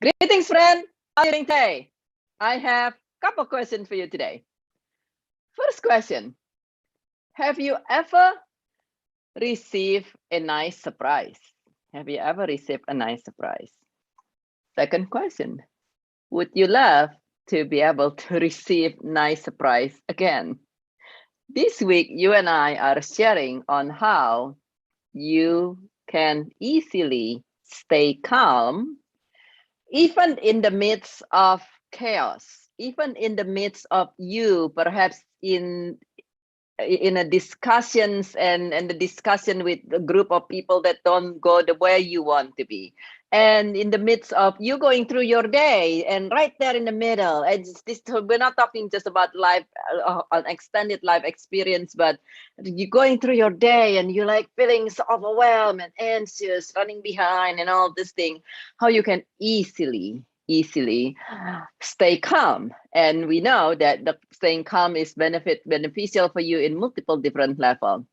Greetings, friend. How are you doing today? I have a couple questions for you today. First question, have you ever received a nice surprise? Have you ever received a nice surprise? Second question, would you love to be able to receive nice surprise again? This week, you and I are sharing on how you can easily stay calm even in the midst of chaos, even in the midst of you perhaps in a discussions and the discussion with a group of people that don't go the way you want to be, and in the midst of you going through your day and right there in the middle, and this, we're not talking just about life, an extended life experience, but you're going through your day and you're like feeling so overwhelmed and anxious, running behind and all this thing, how you can easily stay calm. And we know that the staying calm is beneficial for you in multiple different levels.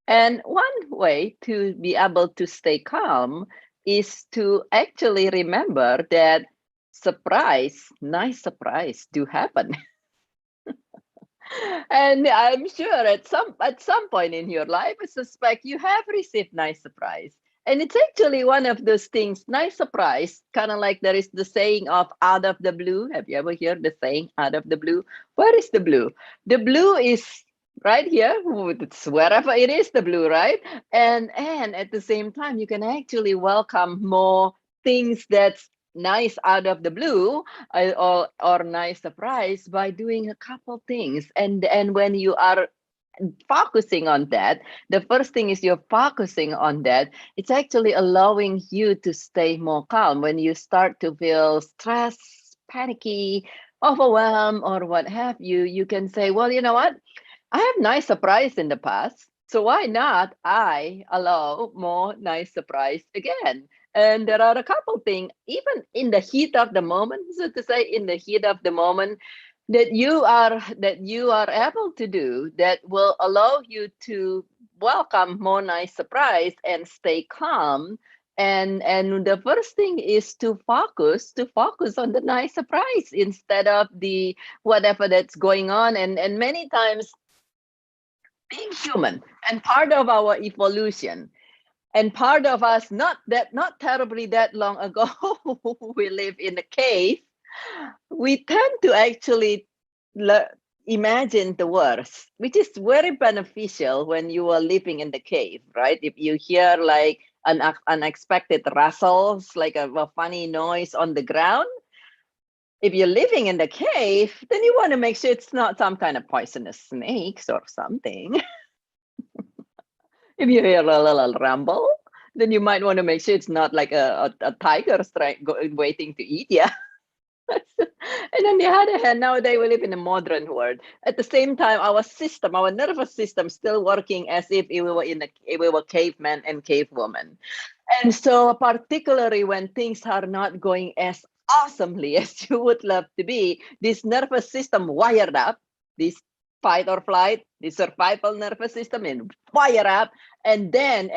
And one way to be able to stay calm is to actually remember that nice surprise do happen. And I'm sure at some point in your life, I suspect you have received nice surprise. And it's actually one of those things, nice surprise, kind of like there is the saying of out of the blue. Have you ever heard the saying out of the blue? Where is the blue? The blue is right here. It's wherever it is, the blue, right? And at the same time, you can actually welcome more things that's nice out of the blue, or nice surprise by doing a couple things. And when you are focusing on that, the first thing is you're focusing on that, it's actually allowing you to stay more calm. When you start to feel stressed, panicky, overwhelmed, or what have you, you can say, well, you know what, I have nice surprise in the past, so why not I allow more nice surprise again? And there are a couple things, even in the heat of the moment, so to say, in the heat of the moment, that you are able to do that will allow you to welcome more nice surprise and stay calm. And the first thing is to focus on the nice surprise instead of the whatever that's going on. And many times, being human and part of our evolution, and part of us, not terribly that long ago, we live in a cave. We tend to actually imagine the worst, which is very beneficial when you are living in the cave, right? If you hear like an unexpected rustles, like a funny noise on the ground, if you're living in the cave, then you want to make sure it's not some kind of poisonous snakes or something. If you hear a little rumble, then you might want to make sure it's not like a tiger waiting to eat you. And on the other hand, nowadays we live in a modern world. At the same time, our nervous system, still working as if we were cavemen and cavewomen. And so, particularly when things are not going as awesomely as you would love to be, this nervous system wired up, this fight or flight, the survival nervous system, and fire up, and then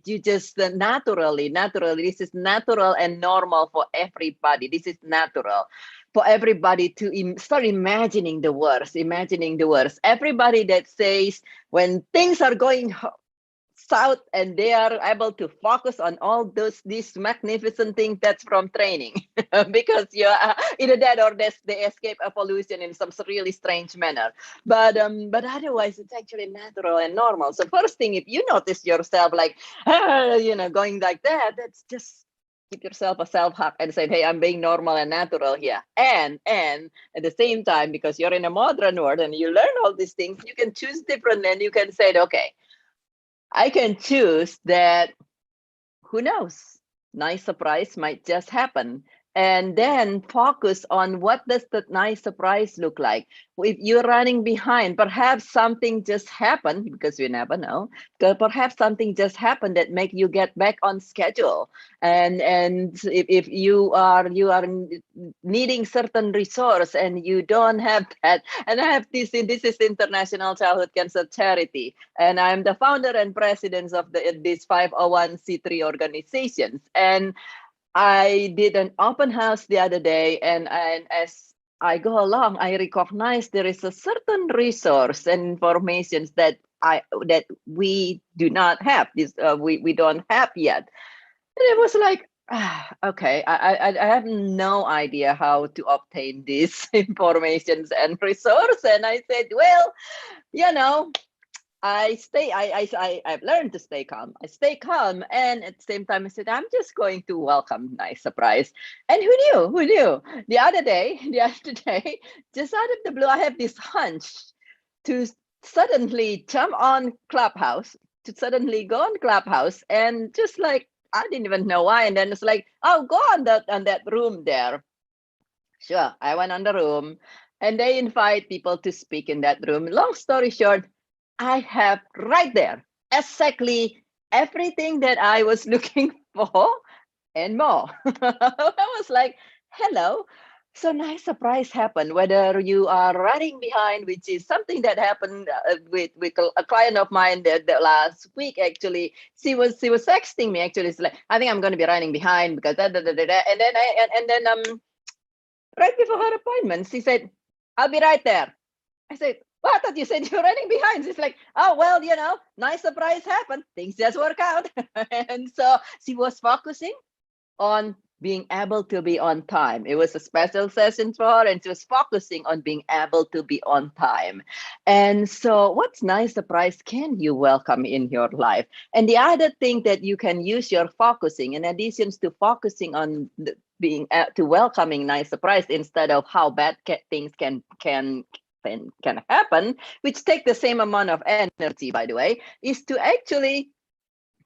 you just naturally, this is natural and normal for everybody. This is natural for everybody to start imagining the worst. Everybody that says when things are going south and they are able to focus on all these magnificent things, that's from training. Because you're either that or they escape evolution in some really strange manner. But otherwise it's actually natural and normal. So first thing, if you notice yourself like going like that, that's just give yourself a self hug and say, hey, I'm being normal and natural here. And at the same time, because you're in a modern world and you learn all these things, you can choose different, and you can say, okay, I can choose that, who knows, nice surprise might just happen. And then focus on what does that nice surprise look like. If you're running behind, perhaps something just happened, because you never know. Perhaps something just happened that make you get back on schedule. And if you are needing certain resource and you don't have that, and I have this is International Childhood Cancer Charity, and I'm the founder and president of these 501c3 organizations. And I did an open house the other day, and as I go along, I recognize there is a certain resource and informations that we do not have. We don't have yet. And it was like, okay, I have no idea how to obtain these informations and resource. And I said, well, you know, I've learned to stay calm. I stay calm, and at the same time, I said, I'm just going to welcome nice surprise. And who knew? Who knew? The other day, just out of the blue, I have this hunch to suddenly jump on Clubhouse, to suddenly go on Clubhouse, and just like I didn't even know why. And then it's like, oh, go on that room there. Sure, I went on the room, and they invite people to speak in that room. Long story short, I have right there exactly everything that I was looking for and more. I was like, hello. So nice surprise happened, whether you are running behind, which is something that happened with a client of mine the last week. Actually, she was texting me. Actually, it's like, I think I'm going to be running behind because and then right before her appointment, she said, I'll be right there. I said, well, I thought you said you're running behind. It's like, oh, well, nice surprise happened. Things just work out. And so she was focusing on being able to be on time. It was a special session for her, and she was focusing on being able to be on time. And so, what's nice surprise can you welcome in your life? And the other thing that you can use your focusing, in addition to focusing on being to welcoming nice surprise instead of how bad things can happen, which take the same amount of energy, by the way, is to actually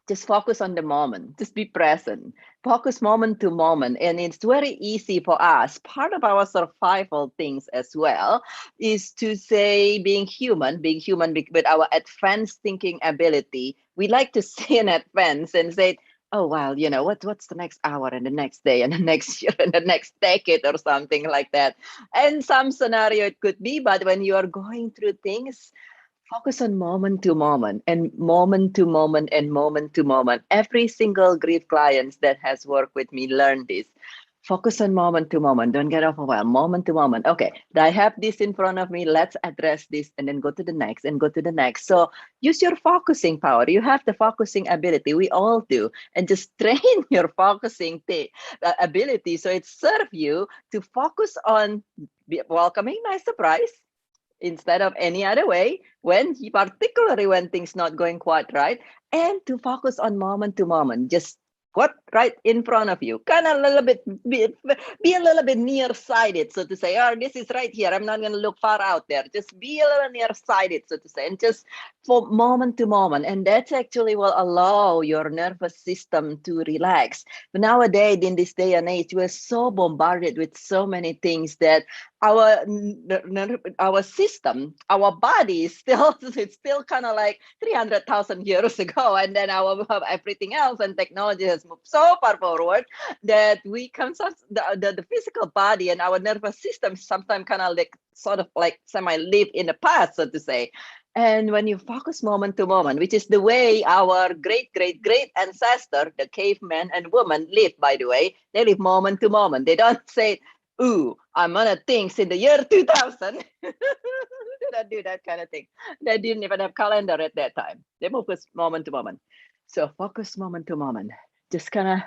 just focus on the moment, just be present, focus moment to moment. And it's very easy for us. Part of our survival things as well is to say being human with our advanced thinking ability. We like to see in advance and say, oh, well, what's the next hour and the next day and the next year and the next decade or something like that. And some scenario it could be, but when you are going through things, focus on moment to moment and moment to moment and moment to moment. Every single grief client that has worked with me learned this. Focus on moment to moment. Don't get overwhelmed. Moment to moment. Okay, I have this in front of me. Let's address this and then go to the next and go to the next. So use your focusing power. You have the focusing ability. We all do. And just train your focusing ability so it serves you to focus on welcoming nice surprise instead of any other way, particularly when things not going quite right, and to focus on moment to moment, just what right in front of you, kind of a little bit, be a little bit nearsighted, so to say, oh, this is right here, I'm not going to look far out there, just be a little nearsighted, so to say, and just for moment to moment. And that actually will allow your nervous system to relax. But nowadays, in this day and age, we're so bombarded with so many things that our system, our body is it's still kind of like 300,000 years ago, and then everything else and technology has moved so far forward that we can the physical body and our nervous system sometimes kind of like sort of like semi live in the past, so to say. And when you focus moment to moment, which is the way our great ancestor, the caveman and woman, live, by the way, they live moment to moment. They don't say, ooh, I'm gonna think in the year 2000. They don't do that kind of thing. They didn't even have calendar at that time. They focus moment to moment. So focus moment to moment. Just kind of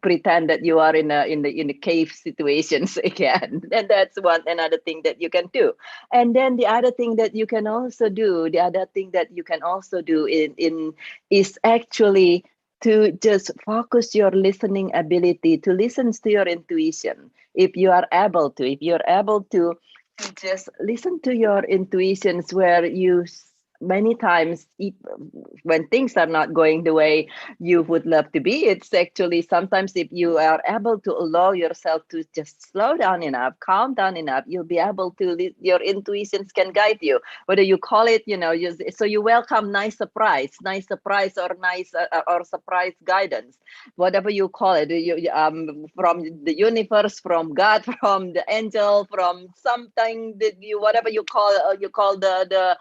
pretend that you are in the cave situations again, and that's another thing that you can do. And then the other thing that you can also do, is actually to just focus your listening ability to listen to your intuition. If you're able to just listen to your intuitions, where you many times when things are not going the way you would love to be, it's actually sometimes if you are able to allow yourself to just slow down enough, calm down enough, you'll be able to, your intuitions can guide you, whether you call it, so you welcome nice surprise or nice or surprise guidance, whatever you call it, from the universe, from God, from the angel, from something that whatever you call the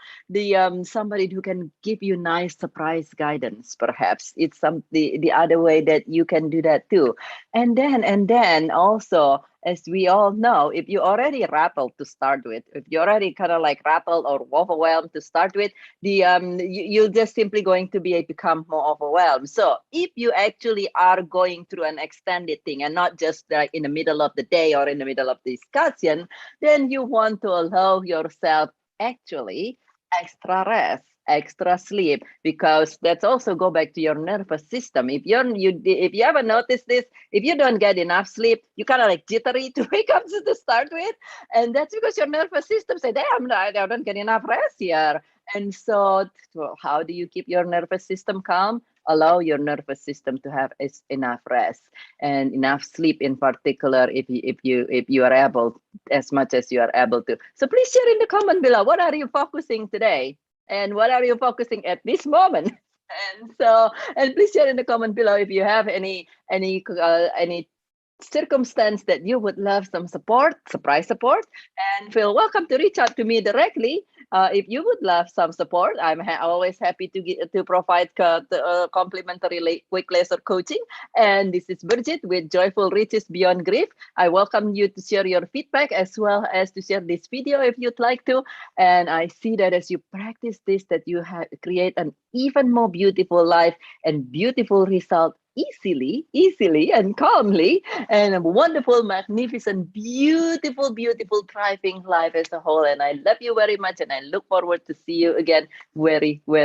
somebody who can give you nice surprise guidance. Perhaps it's the other way that you can do that too. And then also, as we all know, if you already rattled to start with, if you already kind of like rattled or overwhelmed to start with, you're just simply going to become more overwhelmed. So if you actually are going through an extended thing and not just like in the middle of the day or in the middle of the discussion, then you want to allow yourself actually extra rest, extra sleep, because that's also go back to your nervous system. If you ever notice this, if you don't get enough sleep, you kind of like jittery to wake up to start with, and that's because your nervous system say, "Damn, I don't get enough rest here." And so, how do you keep your nervous system calm? Allow your nervous system to have enough rest and enough sleep, in particular, if you are able, as much as you are able to. So please share in the comment below, what are you focusing today? And what are you focusing at this moment? And please share in the comment below if you have any circumstance that you would love some support, surprise support, and feel welcome to reach out to me directly. If you would love some support, I'm always happy to provide complimentary quick laser coaching. And this is Bridget with Joyful Riches Beyond Grief. I welcome you to share your feedback as well as to share this video if you'd like to. And I see that as you practice this, that you create an even more beautiful life and beautiful result easily and calmly, and a wonderful, magnificent, beautiful, thriving life as a whole. And I love you very much, and I look forward to see you again very